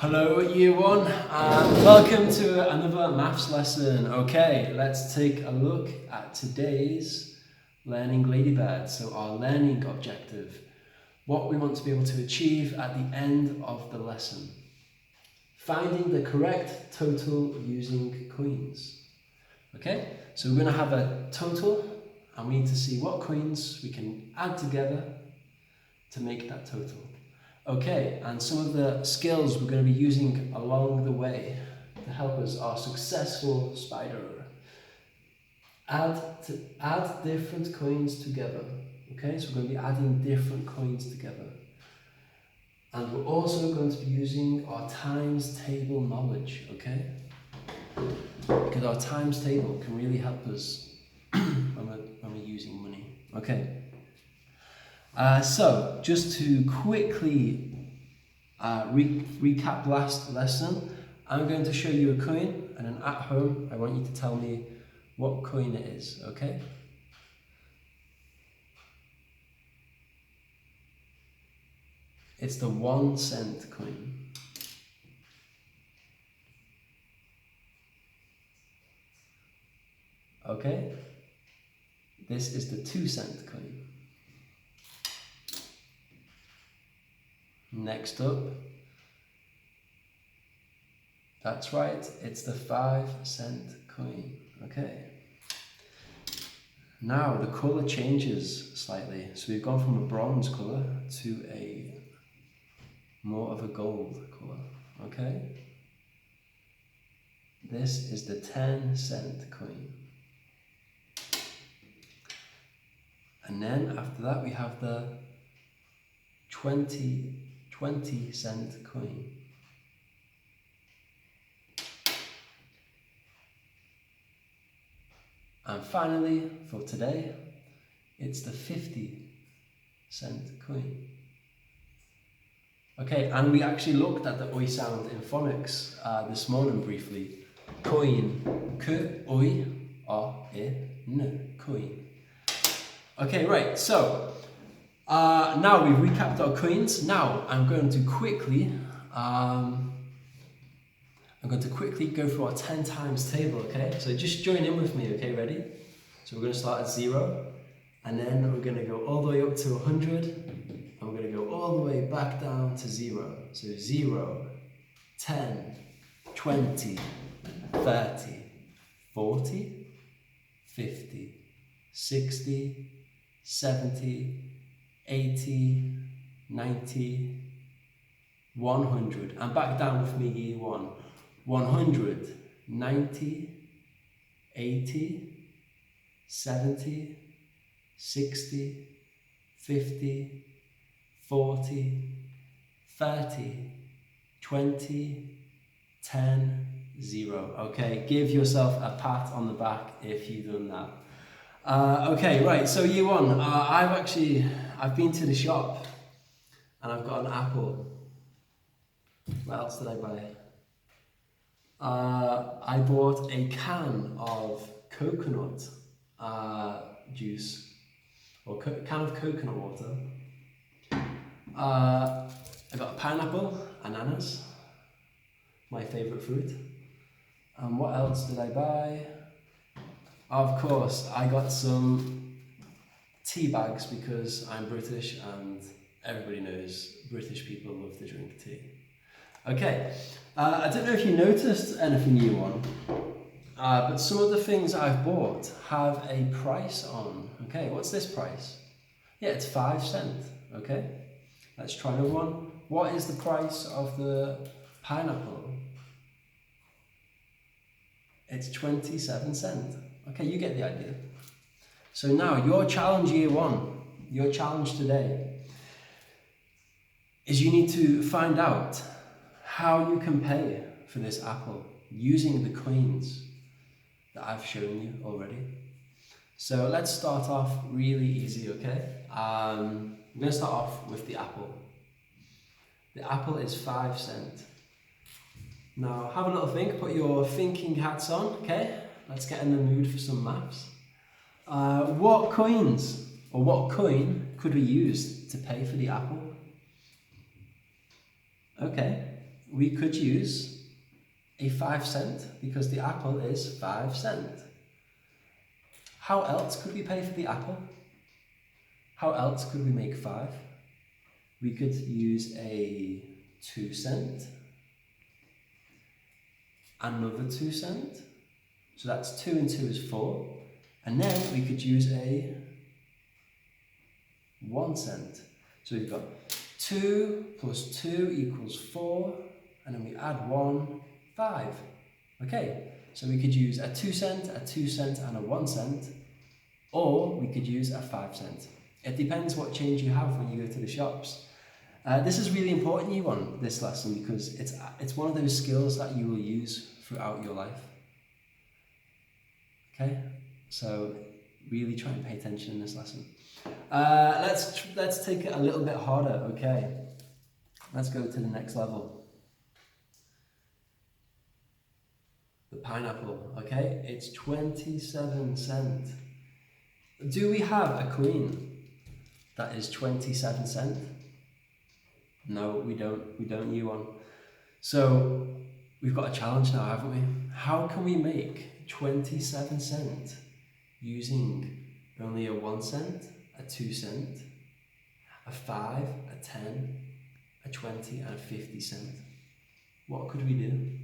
Hello Year 1 and welcome to another maths lesson. Okay, let's take a look at today's learning ladybird. So our learning objective, what we want to be able to achieve at the end of the lesson. Finding the correct total using coins. Okay, so we're going to have a total and we need to see what coins we can add together to make that total. Okay, and some of the skills we're going to be using along the way to help us are successful spider. Add different coins together. Okay, so we're going to be adding different coins together. And we're also going to be using our times table knowledge, okay? Because our times table can really help us when we're using money. Okay. So, just to quickly recap last lesson, I'm going to show you a coin, and then at home, I want you to tell me what coin it is, okay? It's the 1 cent coin. Okay? This is the 2 cent coin. Next up, that's right, it's the 5 cent coin. Okay. Now the colour changes slightly. So we've gone from a bronze colour to a more of a gold colour. Okay. This is the 10 cent coin. And then after that we have the 20 cent coin. And finally, for today, it's the 50 cent coin. Okay, and we actually looked at the oi sound in phonics this morning briefly. Coin, k, oi, a, n, coin. Okay, right, so now we've recapped our coins. Now I'm going to quickly go through our 10 times table, okay? So just join in with me, okay? Ready? So we're going to start at 0, and then we're going to go all the way up to 100, and we're going to go all the way back down to 0. So 0, 10, 20, 30, 40, 50, 60, 70, 80, 90, 100, and back down with me, year 1. 100, 90, 80, 70, 60, 50, 40, 30, 20, 10, 0. Okay, give yourself a pat on the back if you've done that. Okay, right, so year 1, I've been to the shop and I've got an apple. What else did I buy? I bought a can of coconut juice, or can of coconut water. I got a pineapple, ananas, my favourite fruit. And what else did I buy? Of course, I got some tea bags because I'm British and everybody knows British people love to drink tea. Okay, I don't know if you noticed anything, year 1, but some of the things I've bought have a price on. Okay, what's this price? Yeah, it's 5 cents. Okay, let's try another one. What is the price of the pineapple? It's 27 cents. Okay, you get the idea. So now your challenge, year 1, your challenge today is you need to find out how you can pay for this apple using the coins that I've shown you already. So let's start off really easy, okay? I'm going to start off with the apple. The apple is 5 cents. Now have a little think, put your thinking hats on, okay? Let's get in the mood for some maths. What coins or what coin could we use to pay for the apple? Okay, we could use a 5 cent because the apple is 5 cents. How else could we pay for the apple? How else could we make 5? We could use a 2 cent, another 2 cent, so that's 2 and 2 is 4, and then we could use a 1 cent. So we've got 2 plus 2 equals 4, and then we add 1, 5. Okay, so we could use a 2 cent, a 2 cent, and a 1 cent, or we could use a 5 cent. It depends what change you have when you go to the shops. This is really important, you want this lesson, because it's one of those skills that you will use throughout your life. Okay, so really try and pay attention in this lesson. Let's take it a little bit harder. Okay, let's go to the next level. The pineapple. Okay, it's 27 cents. Do we have a coin that is 27 cents? No, we don't. We don't use one. So we've got a challenge now, haven't we? How can we make 27 cents using only a 1 cent, a 2 cent, a 5, a 10, a 20, and a 50 cent? What could we do?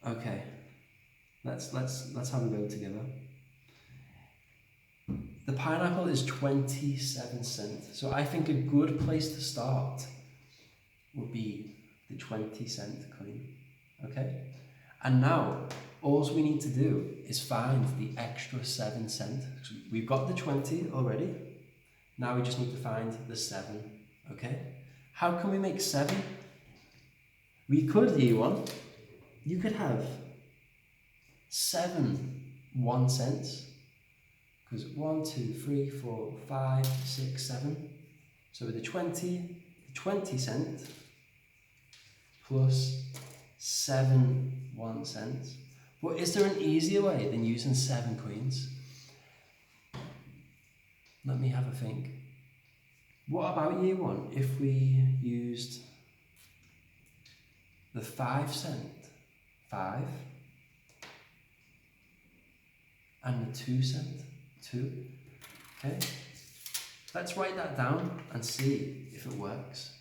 Okay, let's have a go together. The pineapple is 27 cents. So I think a good place to start would be the 20 cent coin. Okay? And now, all we need to do is find the extra 7 cents. So we've got the 20 already. Now we just need to find the 7. Okay? How can we make 7? We could do one. You could have 7 1 cents. Because 1, 2, 3, 4, 5, 6, 7. So with the 20 cent plus 7 1 cents. But is there an easier way than using 7 coins? Let me have a think. What about year 1 if we used the 5 cent, 5, and the 2 cent, 2? Okay, let's write that down and see if it works.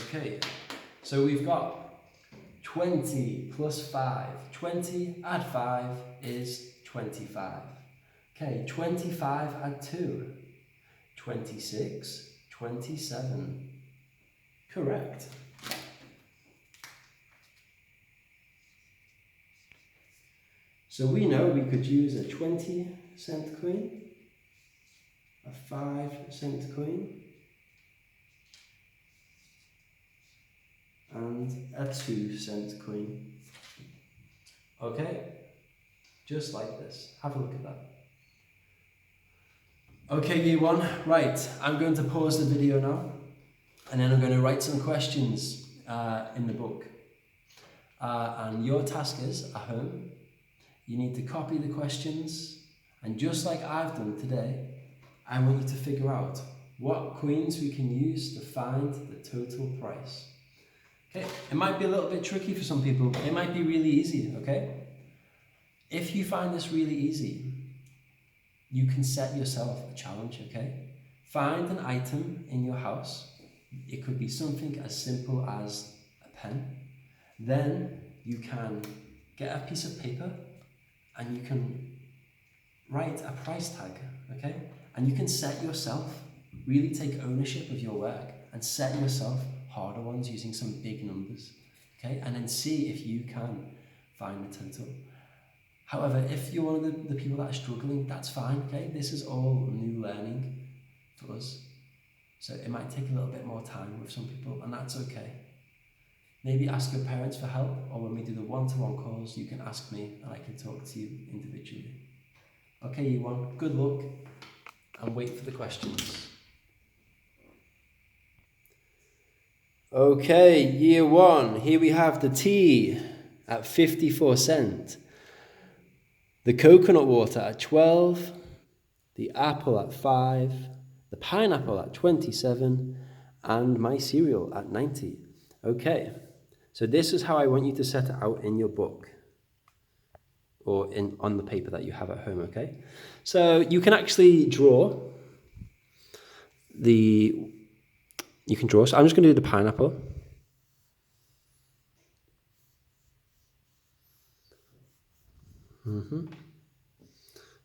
Okay, so we've got 20 plus 5. 20 add 5 is 25. Okay, 25 add 2. 26, 27. Correct. So we know we could use a 20 cent coin, a 5 cent coin, and a 2 cent coin. Okay, just like this. Have a look at that. Okay, year 1, right, I'm going to pause the video now, and then I'm going to write some questions in the book. And your task is, at home, you need to copy the questions, and just like I've done today, I want you to figure out what coins we can use to find the total price. Okay, it might be a little bit tricky for some people, but it might be really easy, okay? If you find this really easy, you can set yourself a challenge, okay? Find an item in your house. It could be something as simple as a pen. Then you can get a piece of paper and you can write a price tag, okay? And you can set yourself, really take ownership of your work and set yourself harder ones using some big numbers, okay? And then see if you can find the total. However, if you're one of the people that are struggling, that's fine, okay? This is all new learning for us. So it might take a little bit more time with some people, and that's okay. Maybe ask your parents for help, or when we do the one-to-one calls, you can ask me and I can talk to you individually. Okay, Year 1, good luck, and wait for the questions. Okay, Year 1, here we have the tea at 54 cents, the coconut water at 12, the apple at 5, the pineapple at 27, and my cereal at 90. Okay, so this is how I want you to set it out in your book, or on the paper that you have at home, okay? So you can actually draw so I'm just going to do the pineapple.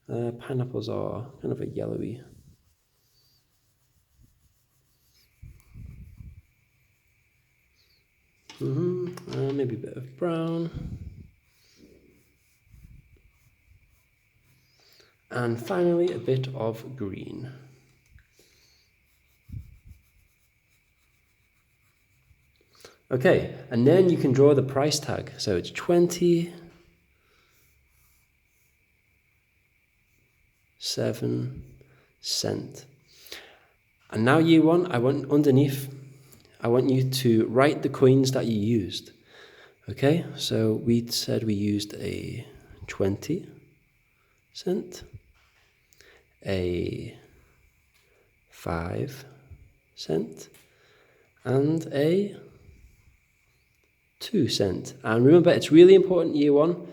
Pineapples are kind of a yellowy. Maybe a bit of brown. And finally, a bit of green. Okay, and then you can draw the price tag. So it's 27 cents. And now Year 1, I want you to write the coins that you used. Okay, so we said we used a 20 cent, a 5 cent, and a 2 cent. And remember, it's really important, Year 1,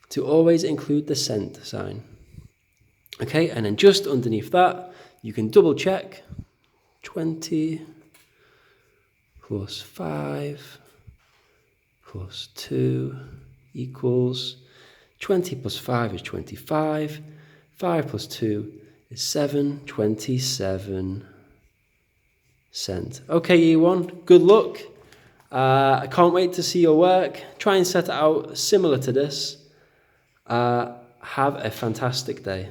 to always include the cent sign. Okay, and then just underneath that, you can double check 20 plus 5 plus 2 equals 20 plus 5 is 25, 5 plus 2 is 7, 27 cents. Okay, Year 1, good luck. I can't wait to see your work. Try and set it out similar to this. Have a fantastic day.